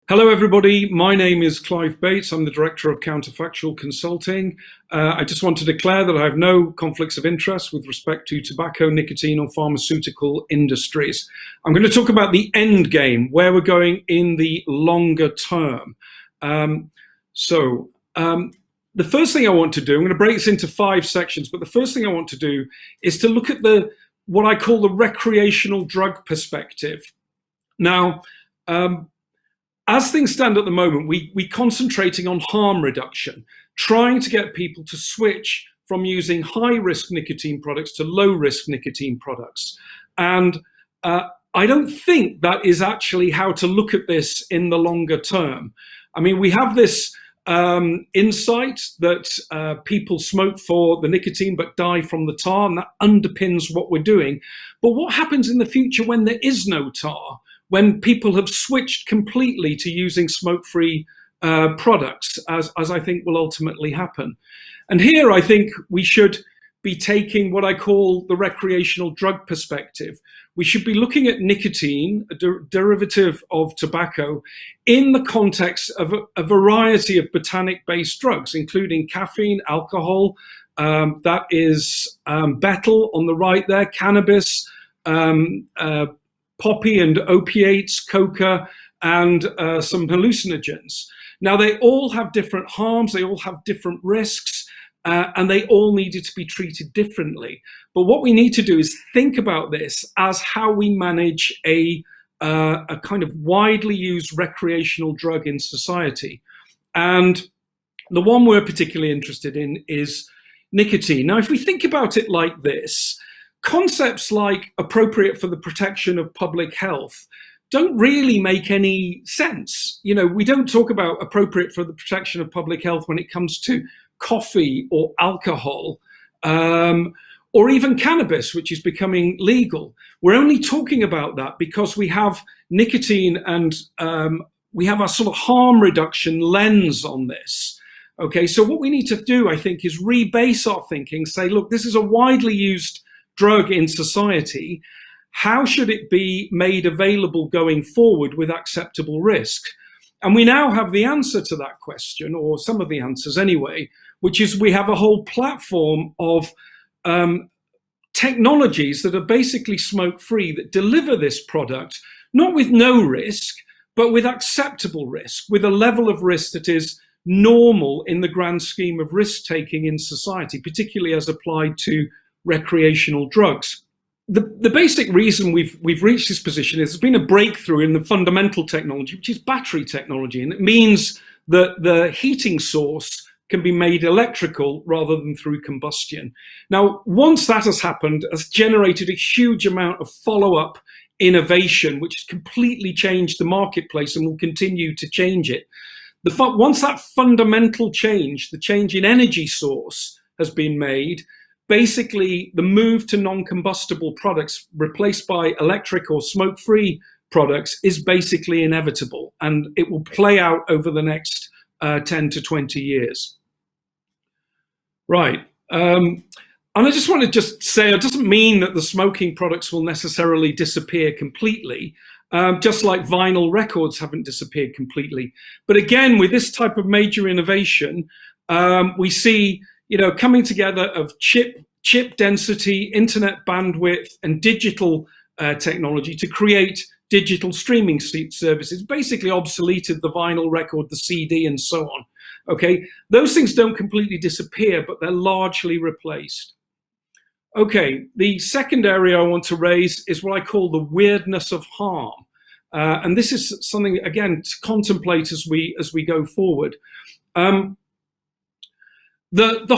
Hello, everybody. My name is Clive Bates. I'm the Director of Counterfactual Consulting. I just want to declare that I have no conflicts of interest with respect to tobacco, nicotine, or pharmaceutical industries. I'm going to talk about the end game, where we're going in the longer term. The first thing I want to do, I'm going to break this into 5 sections, but the first thing I want to do is to look at what I call the recreational drug perspective. Now, as things stand at the moment, we're concentrating on harm reduction, trying to get people to switch from using high-risk nicotine products to low-risk nicotine products. And I don't think that is actually how to look at this in the longer term. I mean, we have this insight that people smoke for the nicotine but die from the tar, and that underpins what we're doing. But what happens in the future when there is no tar? When people have switched completely to using smoke-free products, as I think will ultimately happen. And here I think we should be taking what I call the recreational drug perspective. We should be looking at nicotine, a derivative of tobacco, in the context of a variety of botanic-based drugs, including caffeine, alcohol, that is betel on the right there, cannabis, poppy and opiates, coca, and some hallucinogens. Now, they all have different harms, they all have different risks, and they all needed to be treated differently. But what we need to do is think about this as how we manage a kind of widely used recreational drug in society. And the one we're particularly interested in is nicotine. Now, if we think about it like this, concepts like appropriate for the protection of public health don't really make any sense. You know, we don't talk about appropriate for the protection of public health when it comes to coffee or alcohol, or even cannabis, which is becoming legal. We're only talking about that because we have nicotine and we have a sort of harm reduction lens on this. Okay, so what we need to do, I think, is rebase our thinking, say, look, this is a widely used drug in society. How should it be made available going forward with acceptable risk? And we now have the answer to that question, or some of the answers anyway, which is we have a whole platform of technologies that are basically smoke-free that deliver this product, not with no risk, but with acceptable risk, with a level of risk that is normal in the grand scheme of risk-taking in society, particularly as applied to recreational drugs. The basic reason we've reached this position is there's been a breakthrough in the fundamental technology, which is battery technology, and it means that the heating source can be made electrical rather than through combustion. Now, once that has happened, has generated a huge amount of follow-up innovation, which has completely changed the marketplace and will continue to change it. Once that fundamental change, the change in energy source, has been made, basically the move to non-combustible products replaced by electric or smoke-free products is basically inevitable, and it will play out over the next 10 to 20 years. Right. And I just want to just say, it doesn't mean that the smoking products will necessarily disappear completely, just like vinyl records haven't disappeared completely. But again, with this type of major innovation, we see coming together of chip density, internet bandwidth, and digital technology to create digital streaming services, basically obsoleted the vinyl record, the CD, and so on. Okay, those things don't completely disappear, but they're largely replaced. Okay, the second area I want to raise is what I call the weirdness of harm. And this is something, again, to contemplate as we go forward. The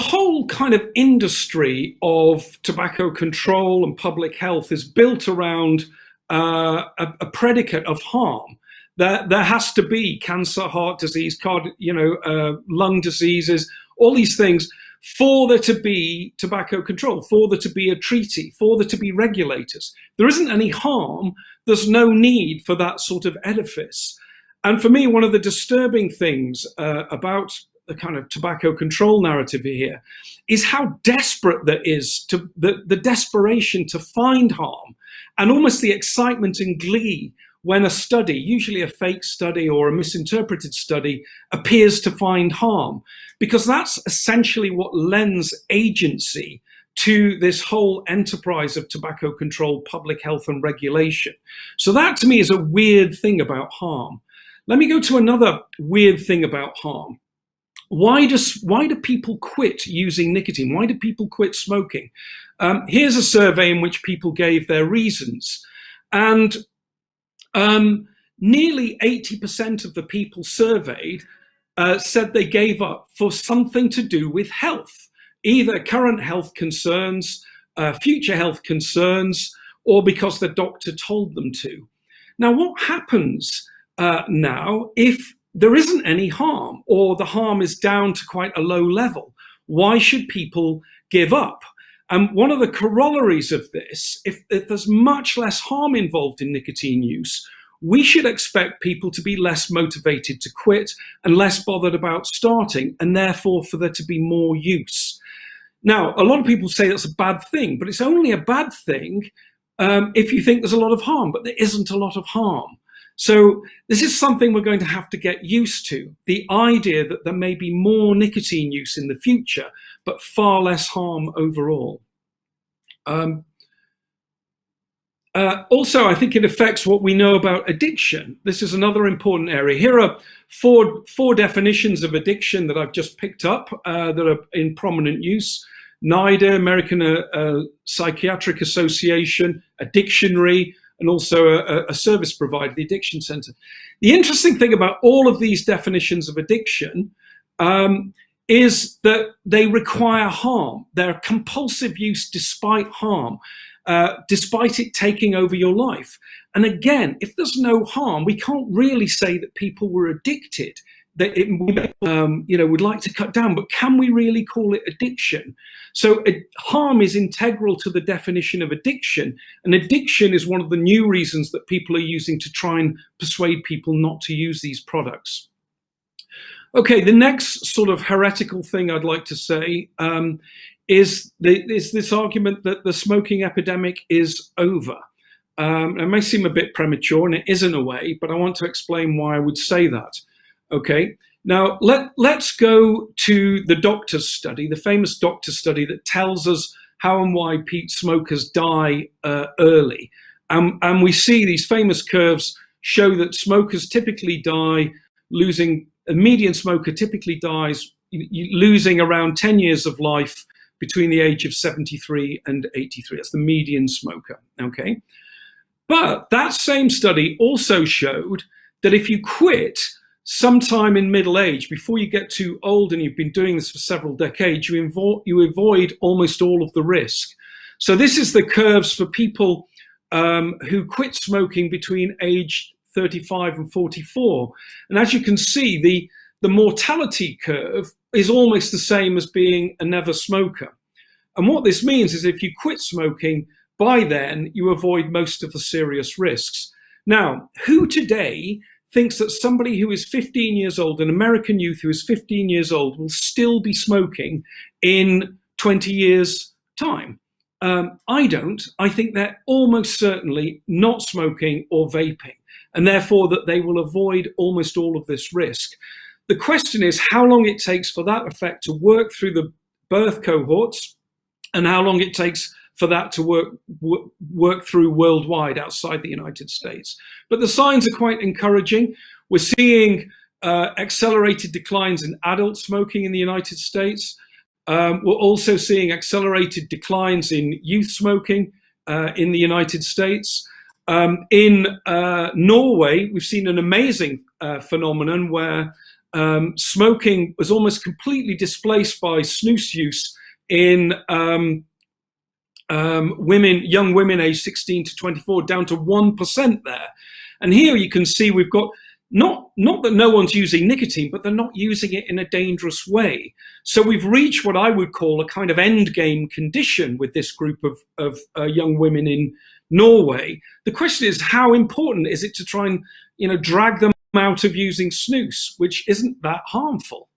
whole kind of industry of tobacco control and public health is built around a predicate of harm. There has to be cancer, heart disease, lung diseases, all these things, for there to be tobacco control, for there to be a treaty, for there to be regulators. There isn't any harm, there's no need for that sort of edifice. And for me, one of the disturbing things about the kind of tobacco control narrative here is how desperate there is the desperation to find harm, and almost the excitement and glee when a study, usually a fake study or a misinterpreted study, appears to find harm, because that's essentially what lends agency to this whole enterprise of tobacco control, public health and regulation. So that to me is a weird thing about harm. Let me go to another weird thing about harm. Why do people quit using nicotine? Why do people quit smoking? Here's a survey in which people gave their reasons. And nearly 80% of the people surveyed said they gave up for something to do with health, either current health concerns, future health concerns, or because the doctor told them to. Now, what happens now if there isn't any harm, or the harm is down to quite a low level? Why should people give up? And one of the corollaries of this, if there's much less harm involved in nicotine use, we should expect people to be less motivated to quit and less bothered about starting, and therefore for there to be more use. Now, a lot of people say that's a bad thing, but it's only a bad thing if you think there's a lot of harm, but there isn't a lot of harm. So this is something we're going to have to get used to, the idea that there may be more nicotine use in the future, but far less harm overall. Also, I think it affects what we know about addiction. This is another important area. Here are four definitions of addiction that I've just picked up that are in prominent use. NIDA, American Psychiatric Association, a dictionary, and also a service provider, the Addiction Center. The interesting thing about all of these definitions of addiction is that they require harm. They're compulsive use despite harm, despite it taking over your life. And again, if there's no harm, we can't really say that people were addicted. That it, would like to cut down, but can we really call it addiction? So harm is integral to the definition of addiction, and addiction is one of the new reasons that people are using to try and persuade people not to use these products. Okay, the next sort of heretical thing I'd like to say is this argument that the smoking epidemic is over. It may seem a bit premature, and it is in a way, but I want to explain why I would say that. Okay, now let's go to the doctor's study, the famous doctor's study that tells us how and why smokers die early. And we see these famous curves show that smokers typically die a median smoker typically dies losing around 10 years of life between the age of 73 and 83. That's the median smoker, okay? But that same study also showed that if you quit sometime in middle age, before you get too old and you've been doing this for several decades, you avoid almost all of the risk. So this is the curves for people who quit smoking between age 35 and 44. And as you can see, the mortality curve is almost the same as being a never smoker. And what this means is if you quit smoking, by then you avoid most of the serious risks. Now, who today thinks that somebody who is 15 years old, an American youth who is 15 years old, will still be smoking in 20 years' time? I don't. I think they're almost certainly not smoking or vaping, and therefore that they will avoid almost all of this risk. The question is how long it takes for that effect to work through the birth cohorts, and how long it takes for that to work through worldwide outside the United States. But the signs are quite encouraging. We're seeing accelerated declines in adult smoking in the United States. We're also seeing accelerated declines in youth smoking in the United States. In Norway, we've seen an amazing phenomenon where smoking was almost completely displaced by snus use in young women aged 16 to 24, down to 1% there. And here you can see we've got not that no one's using nicotine, but they're not using it in a dangerous way. So we've reached what I would call a kind of endgame condition with this group of young women in Norway. The question is, how important is it to try and drag them out of using snus, which isn't that harmful?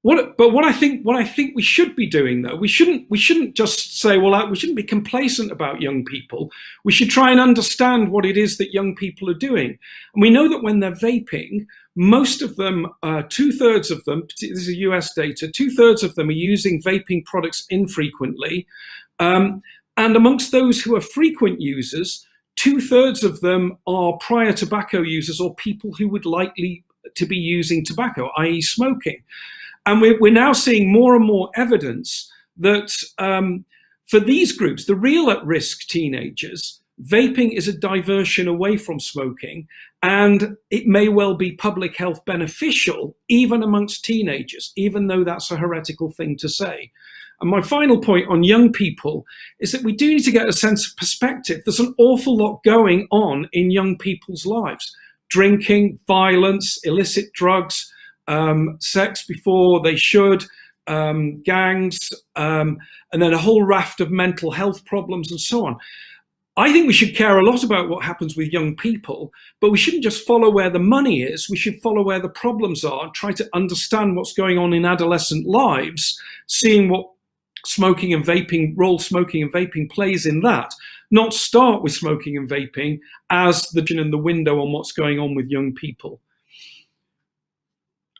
what I think we should be doing, though, we shouldn't just say, well, we shouldn't be complacent about young people. We should try and understand what it is that young people are doing. And we know that when they're vaping, most of them, 2/3 of them, this is US data, 2/3 of them are using vaping products infrequently. And amongst those who are frequent users, 2/3 of them are prior tobacco users or people who would likely to be using tobacco, i.e. smoking. And we're now seeing more and more evidence that for these groups, the real at-risk teenagers, vaping is a diversion away from smoking, and it may well be public health beneficial even amongst teenagers, even though that's a heretical thing to say. And my final point on young people is that we do need to get a sense of perspective. There's an awful lot going on in young people's lives: drinking, violence, illicit drugs, sex before they should, gangs, and then a whole raft of mental health problems and so on. I think we should care a lot about what happens with young people, but we shouldn't just follow where the money is. We should follow where the problems are, try to understand what's going on in adolescent lives, seeing what smoking and vaping plays in that, not start with smoking and vaping as the window on what's going on with young people.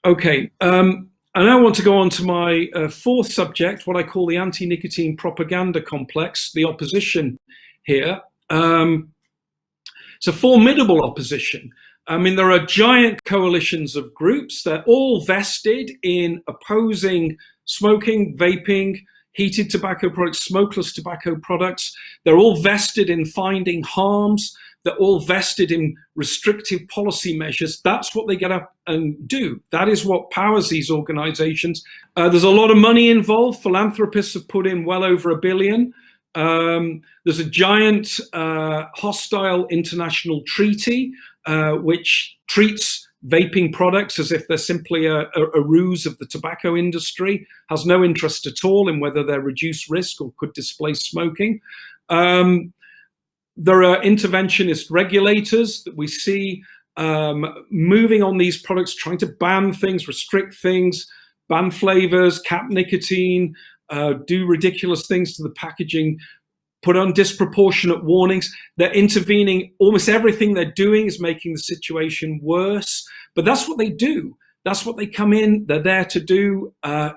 Okay, I now want to go on to my fourth subject, what I call the anti-nicotine propaganda complex, the opposition here. It's a formidable opposition. I mean, there are giant coalitions of groups. They're all vested in opposing smoking, vaping, heated tobacco products, smokeless tobacco products. They're all vested in finding harms. They're all vested in restrictive policy measures. That's what they get up and do. That is what powers these organizations. There's a lot of money involved. Philanthropists have put in well over $1 billion. There's a giant hostile international treaty which treats vaping products as if they're simply a ruse of the tobacco industry, has no interest at all in whether they're reduced risk or could displace smoking. There are interventionist regulators that we see moving on these products, trying to ban things, restrict things, ban flavors, cap nicotine, do ridiculous things to the packaging, put on disproportionate warnings. They're intervening. Almost everything they're doing is making the situation worse. But that's what they do. That's what they come in. They're there to do,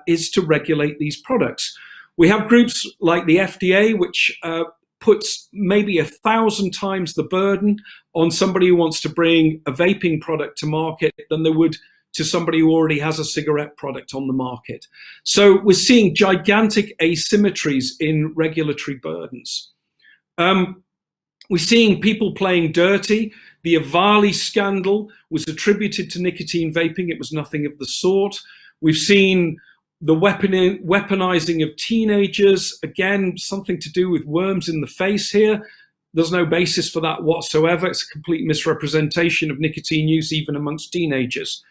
is to regulate these products. We have groups like the FDA, which puts maybe 1,000 times the burden on somebody who wants to bring a vaping product to market than they would to somebody who already has a cigarette product on the market. So we're seeing gigantic asymmetries in regulatory burdens. We're seeing people playing dirty. The Avali scandal was attributed to nicotine vaping. It was nothing of the sort. We've seen the weaponizing of teenagers, again, something to do with worms in the face here. There's no basis for that whatsoever. It's a complete misrepresentation of nicotine use even amongst teenagers.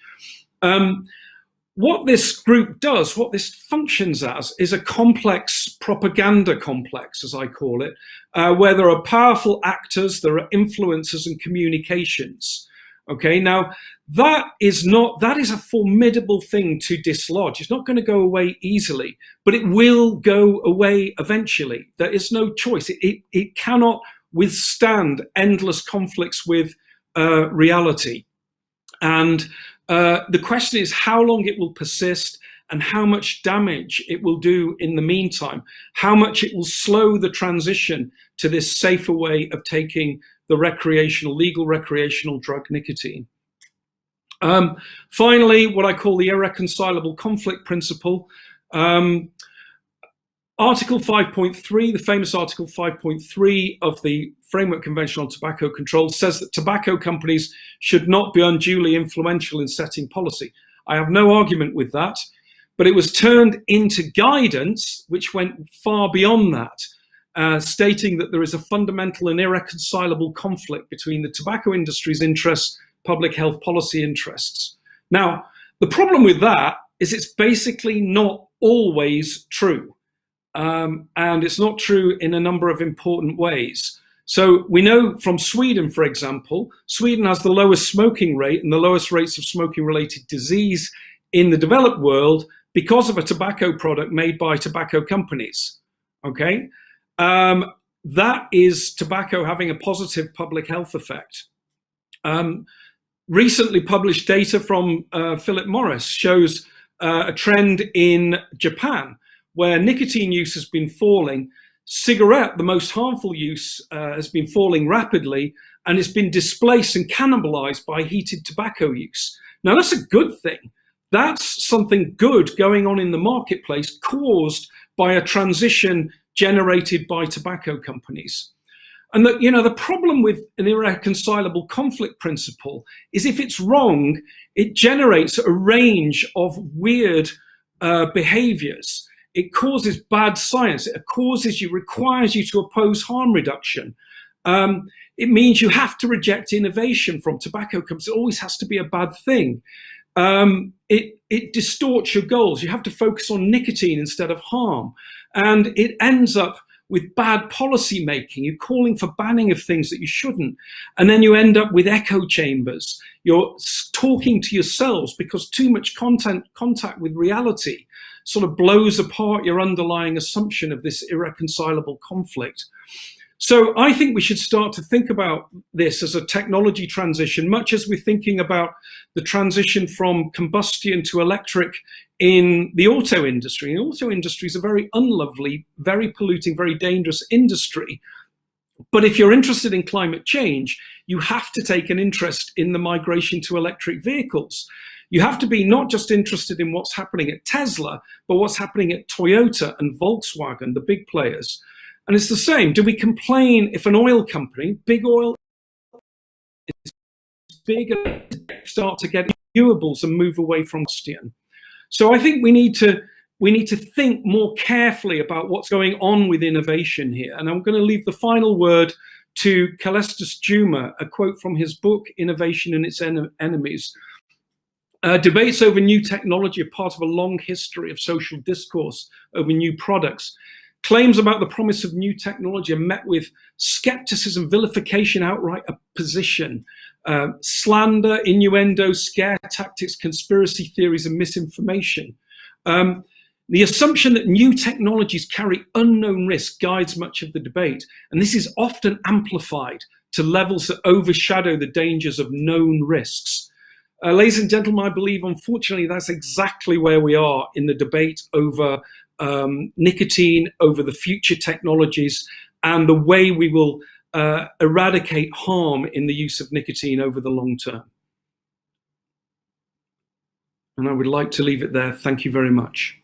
What this group does, what this functions as, is a complex propaganda complex, as I call it, where there are powerful actors, there are influencers and communications. Okay, now that is a formidable thing to dislodge. It's not going to go away easily, but it will go away eventually. There is no choice. It cannot withstand endless conflicts with reality. And the question is how long it will persist and how much damage it will do in the meantime, how much it will slow the transition to this safer way of taking the legal recreational drug nicotine. Finally, what I call the irreconcilable conflict principle. Article 5.3, the famous Article 5.3 of the Framework Convention on Tobacco Control says that tobacco companies should not be unduly influential in setting policy. I have no argument with that, but it was turned into guidance which went far beyond that, stating that there is a fundamental and irreconcilable conflict between the tobacco industry's interests, public health policy interests. Now, the problem with that is it's basically not always true. And it's not true in a number of important ways. So we know from Sweden, for example, Sweden has the lowest smoking rate and the lowest rates of smoking-related disease in the developed world, because of a tobacco product made by tobacco companies. Okay, that is tobacco having a positive public health effect. Recently published data from Philip Morris shows a trend in Japan where nicotine use has been falling. Cigarette, the most harmful use, has been falling rapidly, and it's been displaced and cannibalized by heated tobacco use. Now, that's a good thing. That's something good going on in the marketplace caused by a transition generated by tobacco companies. And the problem with an irreconcilable conflict principle is if it's wrong, it generates a range of weird behaviors. It causes bad science. It requires you to oppose harm reduction. It means you have to reject innovation from tobacco companies. It always has to be a bad thing. It distorts your goals. You have to focus on nicotine instead of harm. And it ends up with bad policy making. You're calling for banning of things that you shouldn't. And then you end up with echo chambers. You're talking to yourselves because too much contact with reality sort of blows apart your underlying assumption of this irreconcilable conflict. So I think we should start to think about this as a technology transition, much as we're thinking about the transition from combustion to electric in the auto industry. The auto industry is a very unlovely, very polluting, very dangerous industry. But if you're interested in climate change, you have to take an interest in the migration to electric vehicles. You have to be not just interested in what's happening at Tesla, but what's happening at Toyota and Volkswagen, the big players. And it's the same. Do we complain if an oil company, big oil, is big and start to get renewables and move away from combustion? So I think we need to think more carefully about what's going on with innovation here. And I'm going to leave the final word to Kalestas Juma, a quote from his book, Innovation and Its Enemies. Debates over new technology are part of a long history of social discourse over new products. Claims about the promise of new technology are met with skepticism, vilification, outright opposition, slander, innuendo, scare tactics, conspiracy theories, and misinformation. The assumption that new technologies carry unknown risk guides much of the debate, and this is often amplified to levels that overshadow the dangers of known risks. Ladies and gentlemen, I believe, unfortunately, that's exactly where we are in the debate over nicotine, over the future technologies, and the way we will eradicate harm in the use of nicotine over the long term. And I would like to leave it there. Thank you very much.